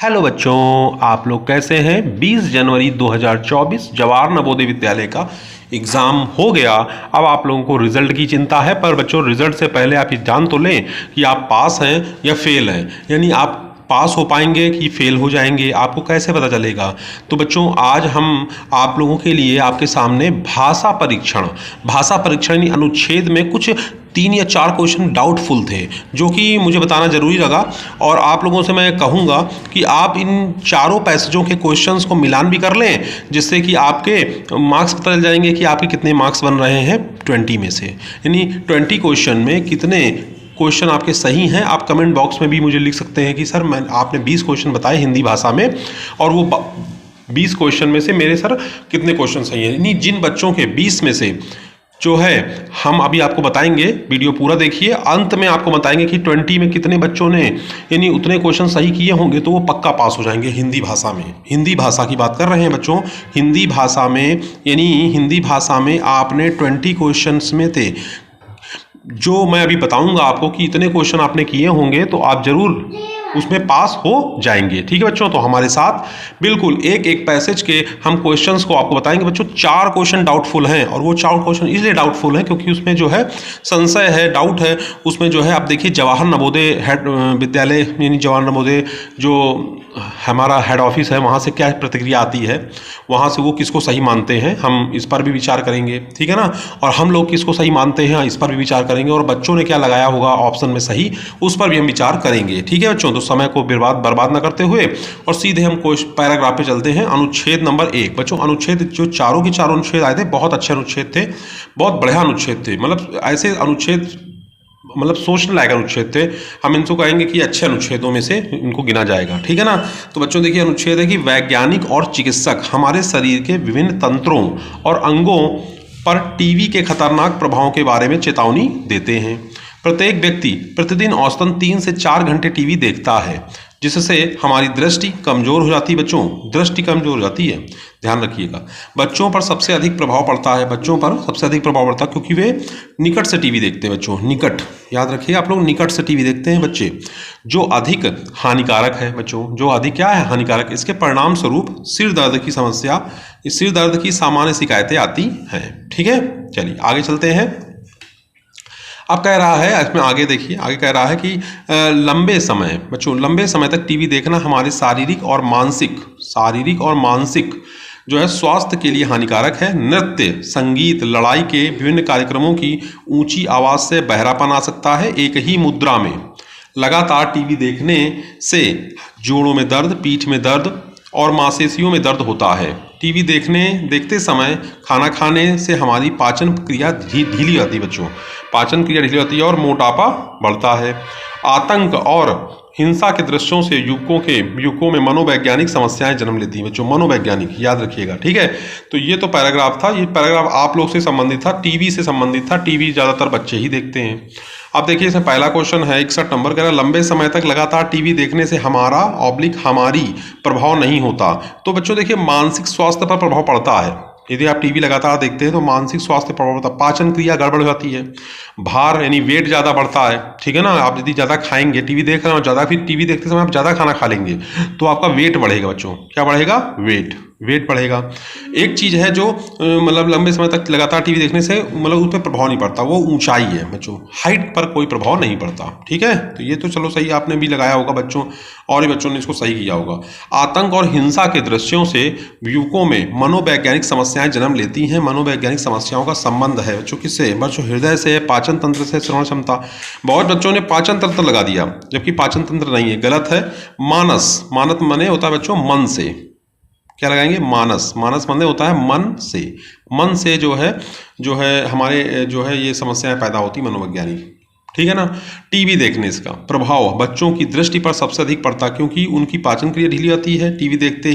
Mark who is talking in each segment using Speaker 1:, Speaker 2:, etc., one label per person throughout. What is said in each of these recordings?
Speaker 1: Hello बच्चों, आप लोग कैसे हैं। 20 जनवरी 2024 जवाहर नवोदय विद्यालय का एग्ज़ाम हो गया। अब आप लोगों को रिजल्ट की चिंता है, पर बच्चों रिजल्ट से पहले आप ये जान तो लें कि आप पास हैं या फेल हैं। यानी आप पास हो पाएंगे कि फेल हो जाएंगे, आपको कैसे पता चलेगा। तो बच्चों आज हम आप लोगों के लिए आपके सामने भाषा परीक्षण यानी अनुच्छेद में कुछ 3 या 4 क्वेश्चन डाउटफुल थे, जो कि मुझे बताना ज़रूरी लगा। और आप लोगों से मैं कहूँगा कि आप इन चारों पैसेजों के क्वेश्चंस को मिलान भी कर लें, जिससे कि आपके मार्क्स पता चल जाएंगे कि आपके कितने मार्क्स बन रहे हैं 20 में से। यानी 20 क्वेश्चन में कितने क्वेश्चन आपके सही हैं। आप कमेंट बॉक्स में भी मुझे लिख सकते हैं कि सर आपने 20 क्वेश्चन बताए हिंदी भाषा में, और वो 20 क्वेश्चन में से मेरे सर कितने क्वेश्चन सही हैं। यानी जिन बच्चों के 20 में से जो है हम अभी आपको बताएंगे, वीडियो पूरा देखिए, अंत में आपको बताएंगे कि 20 में कितने बच्चों ने यानी उतने क्वेश्चन सही किए होंगे तो वो पक्का पास हो जाएंगे हिंदी भाषा में। हिंदी भाषा की बात कर रहे हैं बच्चों, हिंदी भाषा में। यानी हिंदी भाषा में आपने 20 क्वेश्चंस में थे, जो मैं अभी बताऊंगा आपको कि इतने क्वेश्चन आपने किए होंगे तो आप जरूर उसमें पास हो जाएंगे। ठीक है बच्चों, तो हमारे साथ बिल्कुल एक एक पैसेज के हम क्वेश्चंस को आपको बताएंगे। बच्चों 4 क्वेश्चन डाउटफुल हैं, और वो 4 क्वेश्चन इसलिए डाउटफुल हैं क्योंकि उसमें जो है संशय है, डाउट है। उसमें जो है आप देखिए जवाहर नवोदय विद्यालय यानी जवाहर नवोदय जो हमारा हेड ऑफिस है, वहाँ से क्या प्रतिक्रिया आती है, वहाँ से वो किसको सही मानते हैं, हम इस पर भी विचार करेंगे। ठीक है ना, और हम लोग किसको सही मानते हैं इस पर भी विचार करेंगे, और बच्चों ने क्या लगाया होगा ऑप्शन में सही, उस पर भी हम विचार करेंगे। ठीक है बच्चों, तो समय को बर्बाद न करते हुए और सीधे हम पैराग्राफ पे चलते हैं। अनुच्छेद नंबर 1 बच्चों, अनुच्छेद जो चारों के चारों अनुच्छेद आए थे बहुत अच्छे अनुच्छेद थे, बहुत बढ़िया अनुच्छेद थे। मतलब ऐसे अनुच्छेद मतलब सोचने लायक अनुच्छेद थे, हम इनको कहेंगे कि अच्छे अनुच्छेदों में से इनको गिना जाएगा। ठीक है ना, तो बच्चों देखिए अनुच्छेद है कि वैज्ञानिक और चिकित्सक हमारे शरीर के विभिन्न तंत्रों और अंगों पर टीवी के खतरनाक प्रभावों के बारे में चेतावनी देते हैं। प्रत्येक व्यक्ति प्रतिदिन औसतन 3 से 4 घंटे टीवी देखता है, जिससे हमारी दृष्टि कमजोर हो जाती है। बच्चों दृष्टि कमजोर हो जाती है, ध्यान रखिएगा। बच्चों पर सबसे अधिक प्रभाव पड़ता है, बच्चों पर सबसे अधिक प्रभाव पड़ता है क्योंकि वे निकट से टीवी देखते हैं। बच्चों निकट, याद रखिए आप लोग, निकट से टीवी देखते हैं बच्चे, जो अधिक हानिकारक है। बच्चों जो अधिक क्या है, हानिकारक। इसके परिणाम स्वरूप सिर दर्द की समस्या, इस सिर दर्द की सामान्य शिकायतें आती हैं। ठीक है, चलिए आगे चलते हैं। अब कह रहा है इसमें आगे देखिए, आगे कह रहा है कि लंबे समय बच्चों लंबे समय तक टीवी देखना हमारे शारीरिक और मानसिक जो है स्वास्थ्य के लिए हानिकारक है। नृत्य, संगीत, लड़ाई के विभिन्न कार्यक्रमों की ऊंची आवाज से बहरापन आ सकता है। एक ही मुद्रा में लगातार टीवी देखने से जोड़ों में दर्द, पीठ में दर्द और मांसपेशियों में दर्द होता है। टीवी देखते समय खाना खाने से हमारी पाचन क्रिया ढीली होती है। बच्चों पाचन क्रिया ढीली होती है और मोटापा बढ़ता है। आतंक और हिंसा के दृश्यों से युवकों में मनोवैज्ञानिक समस्याएं जन्म लेती हैं। बच्चों मनोवैज्ञानिक याद रखिएगा। ठीक है, तो ये तो पैराग्राफ था, ये पैराग्राफ आप लोग से संबंधित था, टीवी से संबंधित था। टीवी ज़्यादातर बच्चे ही देखते हैं। अब देखिए इसमें पहला क्वेश्चन है 61 नंबर, कह रहा है लंबे समय तक लगातार टीवी देखने से हमारी प्रभाव नहीं होता। तो बच्चों देखिए मानसिक स्वास्थ्य पर प्रभाव पड़ता है। यदि आप टीवी लगातार देखते हैं तो मानसिक स्वास्थ्य पर प्रभाव पड़ता है। पाचन क्रिया गड़बड़ हो जाती है, भार यानी वेट ज़्यादा बढ़ता है। ठीक है ना, आप यदि ज़्यादा खाएंगे, टीवी देख रहे हो ज़्यादा, फिर टीवी देखते समय आप ज़्यादा खाना खा लेंगे तो आपका वेट बढ़ेगा। बच्चों क्या बढ़ेगा, वेट बढ़ेगा। एक चीज़ है जो मतलब लंबे समय तक लगातार टीवी देखने से मतलब उस पर प्रभाव नहीं पड़ता, वो ऊंचाई है। बच्चों हाइट पर कोई प्रभाव नहीं पड़ता। ठीक है, तो ये तो चलो सही आपने भी लगाया होगा बच्चों, और भी बच्चों ने इसको सही किया होगा। आतंक और हिंसा के दृश्यों से युवकों में मनोवैज्ञानिक समस्याएं जन्म लेती हैं। मनोवैज्ञानिक समस्याओं का संबंध है बच्चों किससे, बच्चों हृदय से, पाचन तंत्र से, श्रवण क्षमता। बहुत बच्चों ने पाचन तंत्र लगा दिया, जबकि पाचन तंत्र नहीं है, गलत है। मानस माने होता है बच्चों मन से, क्या लगाएंगे, मानस माने होता है मन से जो है हमारे जो है ये समस्याएं पैदा होती मनोवैज्ञानिक। ठीक है ना। टीवी देखने का प्रभाव बच्चों की दृष्टि पर सबसे अधिक पड़ता क्योंकि उनकी पाचन क्रिया ढीली होती है। टीवी देखते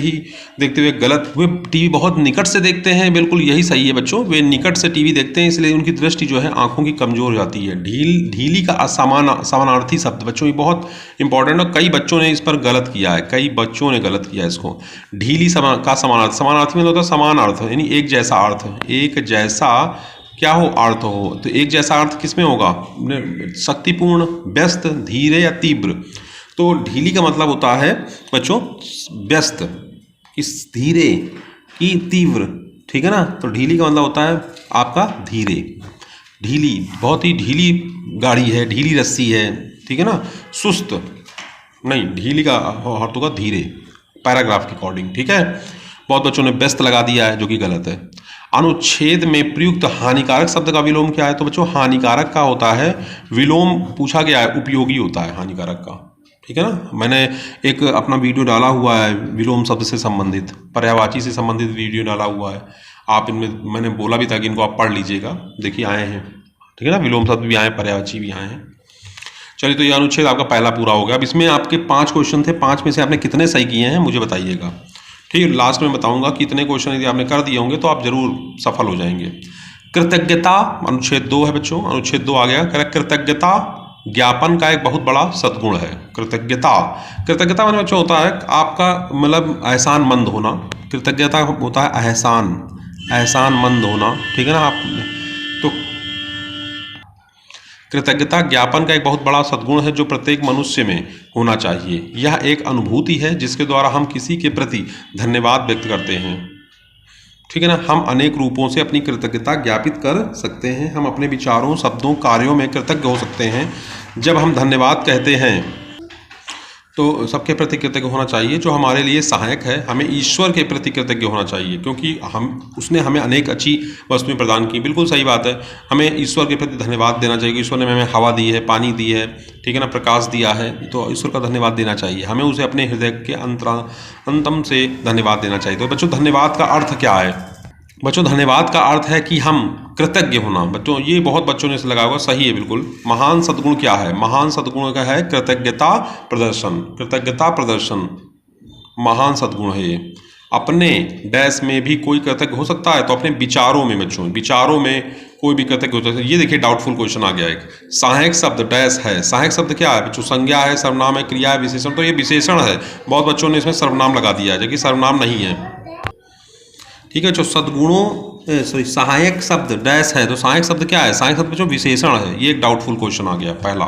Speaker 1: हुए गलत हुए, टीवी बहुत निकट से देखते हैं, बिल्कुल यही सही है बच्चों, वे निकट से टीवी देखते हैं इसलिए उनकी दृष्टि जो है आंखों की कमजोर हो जाती है। ढीली का समानार्थी शब्द बच्चों ये बहुत इंपॉर्टेंट है, कई बच्चों ने इस पर गलत किया है, इसको ढीली का समानार्थी मतलब होता है समान अर्थ, यानी एक जैसा अर्थ, एक जैसा क्या हो, अर्थ हो। तो एक जैसा अर्थ किसमें होगा, शक्तिपूर्ण, व्यस्त, धीरे या तीव्र। तो ढीली का मतलब होता है बच्चों व्यस्त, कि धीरे, कि तीव्र, ठीक है ना। तो ढीली का मतलब होता है आपका धीरे, ढीली, बहुत ही ढीली गाड़ी है, ढीली रस्सी है, ठीक है ना। सुस्त नहीं, ढीली का अर्थ होगा धीरे, पैराग्राफ के अकॉर्डिंग, ठीक है। बहुत बच्चों ने व्यस्त लगा दिया है, जो कि गलत है। अनुच्छेद में प्रयुक्त हानिकारक शब्द का विलोम क्या है? तो बच्चों हानिकारक का होता है विलोम, पूछा गया है, उपयोगी होता है हानिकारक का, ठीक है ना। मैंने एक अपना वीडियो डाला हुआ है विलोम शब्द से संबंधित, पर्यायवाची से संबंधित वीडियो डाला हुआ है। आप इनमें, मैंने बोला भी था कि इनको आप पढ़ लीजिएगा, देखिए आए हैं, ठीक है ना। विलोम शब्द भी आए, पर्यायवाची भी आए हैं। चलिए, तो ये अनुच्छेद आपका पहला पूरा हो गया। अब इसमें आपके 5 क्वेश्चन थे, 5 में से आपने कितने सही किए हैं मुझे बताइएगा, ठीक है। लास्ट में बताऊंगा कि इतने क्वेश्चन यदि आपने कर दिए होंगे तो आप जरूर सफल हो जाएंगे। कृतज्ञता अनुच्छेद 2 है बच्चों, अनुच्छेद 2 आ गया। कृतज्ञता ज्ञापन का एक बहुत बड़ा सद्गुण है। कृतज्ञता, कृतज्ञता मैंने बच्चों होता है आपका मतलब एहसानमंद होना। कृतज्ञता होता है एहसानमंद होना, ठीक है ना। आप तो कृतज्ञता ज्ञापन का एक बहुत बड़ा सद्गुण है जो प्रत्येक मनुष्य में होना चाहिए। यह एक अनुभूति है जिसके द्वारा हम किसी के प्रति धन्यवाद व्यक्त करते हैं, ठीक है ना। हम अनेक रूपों से अपनी कृतज्ञता ज्ञापित कर सकते हैं। हम अपने विचारों, शब्दों, कार्यों में कृतज्ञ हो सकते हैं। जब हम धन्यवाद कहते हैं तो सबके प्रति कृतज्ञ होना चाहिए जो हमारे लिए सहायक है। हमें ईश्वर के प्रति कृतज्ञ होना चाहिए क्योंकि उसने हमें अनेक अच्छी वस्तुएं प्रदान की। बिल्कुल सही बात है, हमें ईश्वर के प्रति धन्यवाद देना चाहिए। ईश्वर ने हमें हवा दी है, पानी दी है, ठीक है ना, प्रकाश दिया है, तो ईश्वर का धन्यवाद देना चाहिए। हमें उसे अपने हृदय के अंतम से धन्यवाद देना चाहिए। तो बच्चों धन्यवाद का अर्थ क्या है? बच्चों धन्यवाद का अर्थ है कि हम कृतज्ञ होना। बच्चों ये बहुत बच्चों ने इसे लगाया हुआ, सही है बिल्कुल। महान सद्गुण क्या है? महान सद्गुण का है कृतज्ञता प्रदर्शन। कृतज्ञता प्रदर्शन महान सद्गुण है ये। अपने डैश में भी कोई कृतज्ञ हो सकता है, तो अपने विचारों में बच्चों, विचारों में कोई भी कृतज्ञ हो सकता है। ये देखिए डाउटफुल क्वेश्चन आ गया एक। सहायक शब्द डैश है। सहायक शब्द क्या है बच्चों? संज्ञा है, सर्वनाम है, क्रिया है, विशेषण। तो ये विशेषण है। बहुत बच्चों ने इसमें सर्वनाम लगा दिया है, जबकि सर्वनाम नहीं है, ठीक है। जो सद्गुणों सहायक शब्द डैश है, तो सहायक शब्द क्या है? सहायक शब्द जो विशेषण है। ये एक डाउटफुल क्वेश्चन आ गया पहला।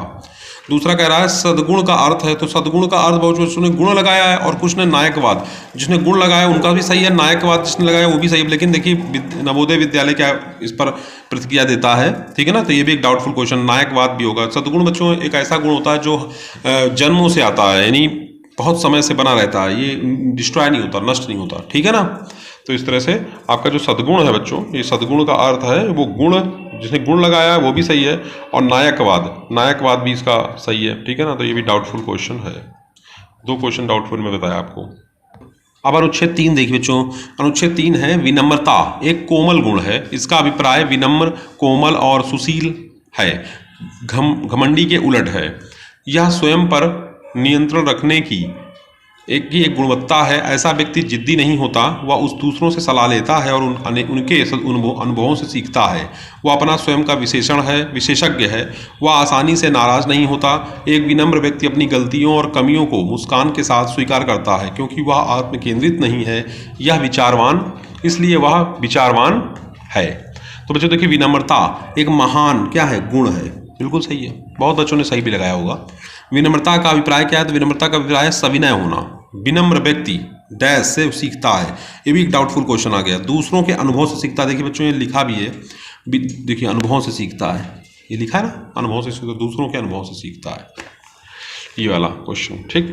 Speaker 1: दूसरा कह रहा है सद्गुण का अर्थ है, तो सद्गुण का अर्थ बहुत बच्चों ने गुण लगाया है और कुछ ने नायकवाद। जिसने गुण लगाया उनका भी सही है, नायकवाद जिसने लगाया वो भी सही है। लेकिन देखिए नवोदय विद्यालय क्या इस पर प्रतिक्रिया देता है, ठीक है ना। तो ये भी एक डाउटफुल क्वेश्चन, नायकवाद भी होगा। सद्गुण बच्चों एक ऐसा गुण होता है जो जन्मों से आता है, यानी बहुत समय से बना रहता है, ये डिस्ट्रॉय नहीं होता, नष्ट नहीं होता, ठीक है ना। तो इस तरह से आपका जो सद्गुण है बच्चों, ये सद्गुण का अर्थ है वो गुण, जिसने गुण लगाया है वो भी सही है, और नायकवाद भी इसका सही है, ठीक है ना। तो ये भी डाउटफुल क्वेश्चन है। 2 क्वेश्चन डाउटफुल में बताया आपको। अब अनुच्छेद 3 देखिए बच्चों। अनुच्छेद 3 है विनम्रता, एक कोमल गुण है। इसका अभिप्राय विनम्र, कोमल और सुशील है, घमंडी के उलट है। यह स्वयं पर नियंत्रण रखने की एक गुणवत्ता है। ऐसा व्यक्ति जिद्दी नहीं होता, वह उस दूसरों से सलाह लेता है और उनके अनुभवों से सीखता है। वह अपना स्वयं का विशेषज्ञ है। वह आसानी से नाराज नहीं होता। एक विनम्र व्यक्ति अपनी गलतियों और कमियों को मुस्कान के साथ स्वीकार करता है क्योंकि वह आत्म केंद्रित नहीं है। यह विचारवान, इसलिए वह विचारवान है। तो बच्चों देखिए विनम्रता एक महान क्या है? गुण है। बिल्कुल सही है, बहुत बच्चों ने सही भी लगाया होगा। विनम्रता का अभिप्राय क्या है? तो विनम्रता का अभिप्राय है सविनय होना। विनम्र व्यक्ति डैश से सीखता है। ये भी एक डाउटफुल क्वेश्चन आ गया। दूसरों के अनुभव से सीखता है। देखिए बच्चों ये लिखा भी है, देखिए अनुभव से सीखता है, ये लिखा है ना, अनुभव से सीखता, दूसरों के अनुभव से सीखता है, ये वाला क्वेश्चन, ठीक।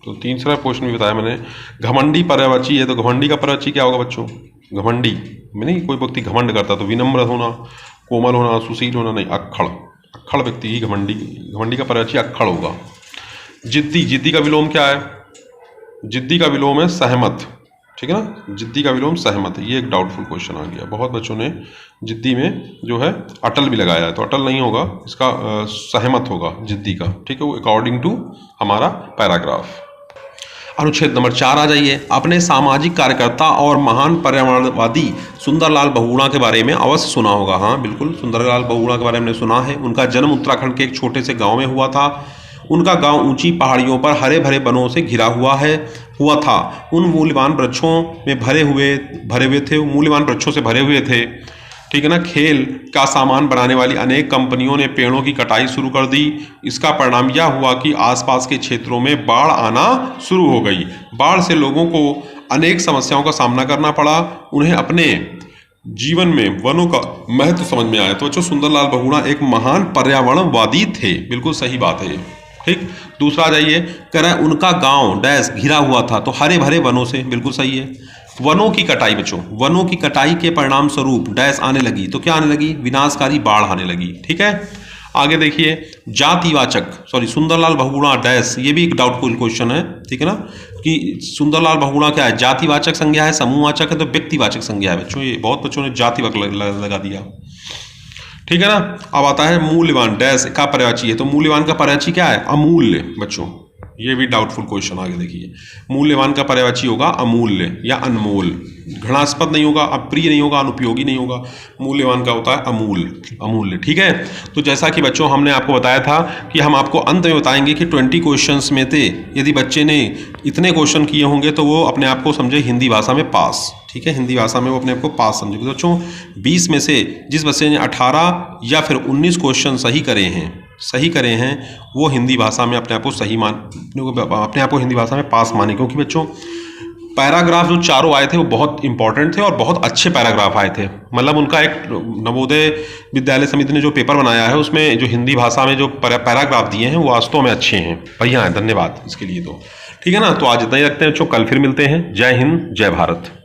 Speaker 1: तो 3रा क्वेश्चन भी बताया मैंने। घमंडी पर्यायवाची है, तो घमंडी का पर्यायवाची क्या होगा बच्चों? घमंडी में नहीं, कोई व्यक्ति घमंड करता, तो विनम्र होना, कोमल होना, सुशील होना नहीं, अक्खड़ व्यक्ति ही घमंडी का पर्यायवाची अक्खड़ होगा। जिद्दी का विलोम क्या है? जिद्दी का विलोम है सहमत, ठीक है ना। जिद्दी का विलोम सहमत है। ये एक डाउटफुल क्वेश्चन आ गया। बहुत बच्चों ने जिद्दी में जो है अटल भी लगाया है, तो अटल नहीं होगा, इसका सहमत होगा जिद्दी का, ठीक है, वो अकॉर्डिंग टू हमारा पैराग्राफ। अनुच्छेद नंबर 4 आ जाइए। अपने सामाजिक कार्यकर्ता और महान पर्यावरणवादी सुंदरलाल बहुगुणा के बारे में अवश्य सुना होगा। हाँ बिल्कुल, सुंदरलाल बहुगुणा के बारे में सुना है। उनका जन्म उत्तराखंड के एक छोटे से गांव में हुआ था। उनका गांव ऊंची पहाड़ियों पर हरे भरे वनों से घिरा हुआ था। उन मूल्यवान वृक्षों में भरे हुए थे, मूल्यवान वृक्षों से भरे हुए थे। ठीक है ना। खेल का सामान बनाने वाली अनेक कंपनियों ने पेड़ों की कटाई शुरू कर दी। इसका परिणाम यह हुआ कि आसपास के क्षेत्रों में बाढ़ आना शुरू हो गई। बाढ़ से लोगों को अनेक समस्याओं का सामना करना पड़ा। उन्हें अपने जीवन में वनों का महत्व समझ में आया। तो बच्चों, सुंदरलाल बहुगुणा एक महान पर्यावरणवादी थे। बिल्कुल सही बात है ये। ठीक। दूसरा आ जाइए, कह रहा है उनका गांव डैश घिरा हुआ था, तो हरे भरे वनों से। बिल्कुल सही है। वनों की कटाई बच्चों, वनों की कटाई के परिणाम स्वरूप डैश आने लगी, तो क्या आने लगी? विनाशकारी बाढ़ आने लगी। ठीक है। आगे देखिए, जातिवाचक सुंदरलाल बहुगुणा डैश, ये भी एक डाउटफुल क्वेश्चन है। ठीक है ना, कि सुंदरलाल बहुगुणा क्या है? जातिवाचक संज्ञा है, समूहवाचक है, तो व्यक्तिवाचक संज्ञा है बच्चों। ये बहुत बच्चों ने जातिवाचक लगा दिया। ठीक है ना। अब आता है मूल्यवान डैश का पर्यायवाची है, तो मूल्यवान का पर्यायवाची क्या है? अमूल्य बच्चों। ये भी डाउटफुल क्वेश्चन। आगे देखिए, मूल्यवान का पर्यायवाची होगा अमूल्य या अनमोल। घृणास्पद नहीं होगा, अप्रिय नहीं होगा, अनुपयोगी नहीं होगा। मूल्यवान का होता है अमूल्य। ठीक है। तो जैसा कि बच्चों हमने आपको बताया था कि हम आपको अंत में बताएंगे कि 20 क्वेश्चंस में से यदि बच्चे ने इतने क्वेश्चन किए होंगे तो वो अपने आप को समझे हिंदी भाषा में पास। ठीक है, हिंदी भाषा में वो अपने आप को पास समझेंगे। तो बच्चों, 20 में से जिस बच्चे ने 18 या फिर 19 क्वेश्चन सही करे हैं वो हिंदी भाषा में अपने आप को हिंदी भाषा में पास माने। क्योंकि बच्चों, पैराग्राफ जो चारों आए थे वो बहुत इंपॉर्टेंट थे और बहुत अच्छे पैराग्राफ आए थे। मतलब उनका एक नवोदय विद्यालय समिति ने जो पेपर बनाया है उसमें जो हिंदी भाषा में जो पैराग्राफ दिए हैं वो वास्तव में अच्छे हैं, बढ़िया है। धन्यवाद इसके लिए। तो ठीक है ना। तो आज इतना ही रखते हैं बच्चों, कल फिर मिलते हैं। जय हिंद, जय भारत।